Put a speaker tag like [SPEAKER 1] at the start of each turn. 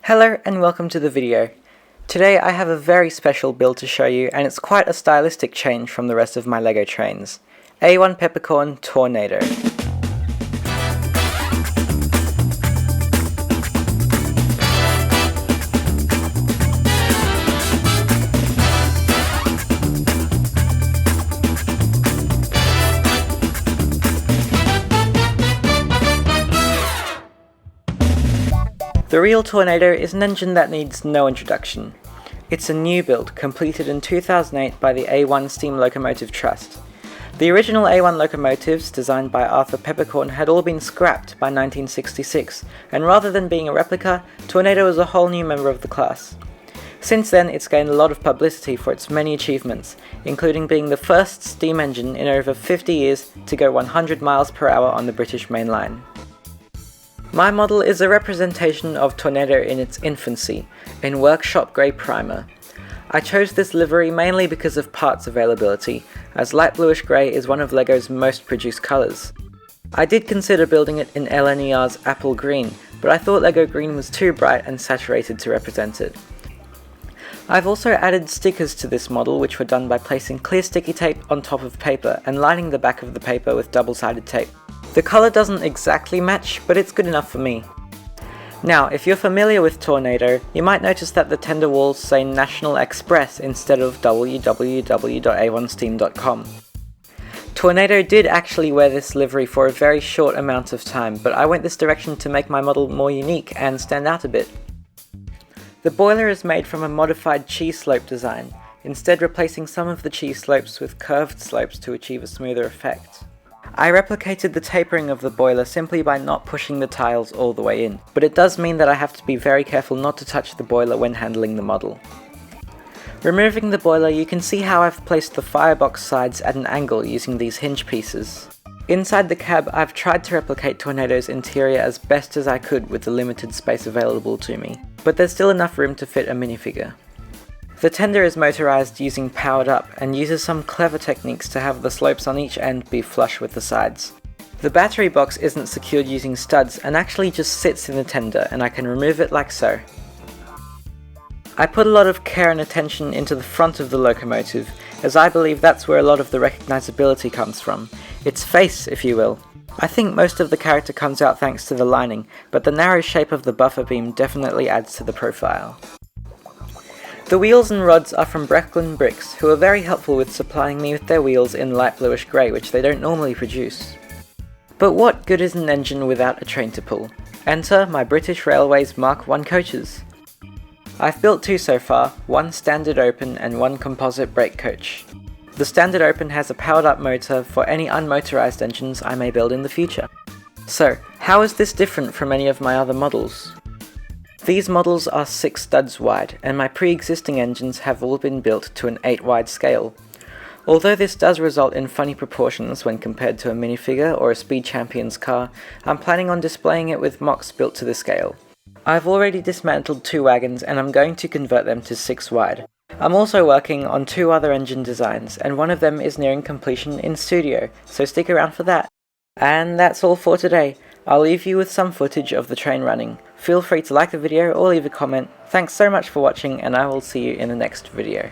[SPEAKER 1] Hello and welcome to the video. Today I have a very special build to show you, and it's quite a stylistic change from the rest of my LEGO trains. A1 Peppercorn Tornado. The real Tornado is an engine that needs no introduction. It's a new build, completed in 2008 by the A1 Steam Locomotive Trust. The original A1 locomotives, designed by Arthur Peppercorn, had all been scrapped by 1966, and rather than being a replica, Tornado is a whole new member of the class. Since then, it's gained a lot of publicity for its many achievements, including being the first steam engine in over 50 years to go 100 miles per hour on the British main line. My model is a representation of Tornado in its infancy, in workshop grey primer. I chose this livery mainly because of parts availability, as light bluish grey is one of LEGO's most produced colours. I did consider building it in LNER's apple green, but I thought LEGO green was too bright and saturated to represent it. I've also added stickers to this model, which were done by placing clear sticky tape on top of paper and lining the back of the paper with double-sided tape. The colour doesn't exactly match, but it's good enough for me. Now, if you're familiar with Tornado, you might notice that the tender walls say National Express instead of www.a1steam.com. Tornado did actually wear this livery for a very short amount of time, but I went this direction to make my model more unique and stand out a bit. The boiler is made from a modified cheese slope design, instead replacing some of the cheese slopes with curved slopes to achieve a smoother effect. I replicated the tapering of the boiler simply by not pushing the tiles all the way in, but it does mean that I have to be very careful not to touch the boiler when handling the model. Removing the boiler, you can see how I've placed the firebox sides at an angle using these hinge pieces. Inside the cab, I've tried to replicate Tornado's interior as best as I could with the limited space available to me, but there's still enough room to fit a minifigure. The tender is motorized using powered up and uses some clever techniques to have the slopes on each end be flush with the sides. The battery box isn't secured using studs and actually just sits in the tender, and I can remove it like so. I put a lot of care and attention into the front of the locomotive, as I believe that's where a lot of the recognizability comes from. Its face, if you will. I think most of the character comes out thanks to the lining, but the narrow shape of the buffer beam definitely adds to the profile. The wheels and rods are from Brickvention Bricks, who are very helpful with supplying me with their wheels in light bluish grey, which they don't normally produce. But what good is an engine without a train to pull? Enter my British Railways Mark I coaches. I've built two so far, one standard open and one composite brake coach. The standard open has a powered up motor for any unmotorized engines I may build in the future. So, how is this different from any of my other models? These models are 6 studs wide, and my pre-existing engines have all been built to an 8 wide scale. Although this does result in funny proportions when compared to a minifigure or a Speed Champions car, I'm planning on displaying it with mocks built to the scale. I've already dismantled 2 wagons and I'm going to convert them to 6 wide. I'm also working on 2 other engine designs, and one of them is nearing completion in studio, so stick around for that. And that's all for today. I'll leave you with some footage of the train running. Feel free to like the video or leave a comment. Thanks so much for watching, and I will see you in the next video.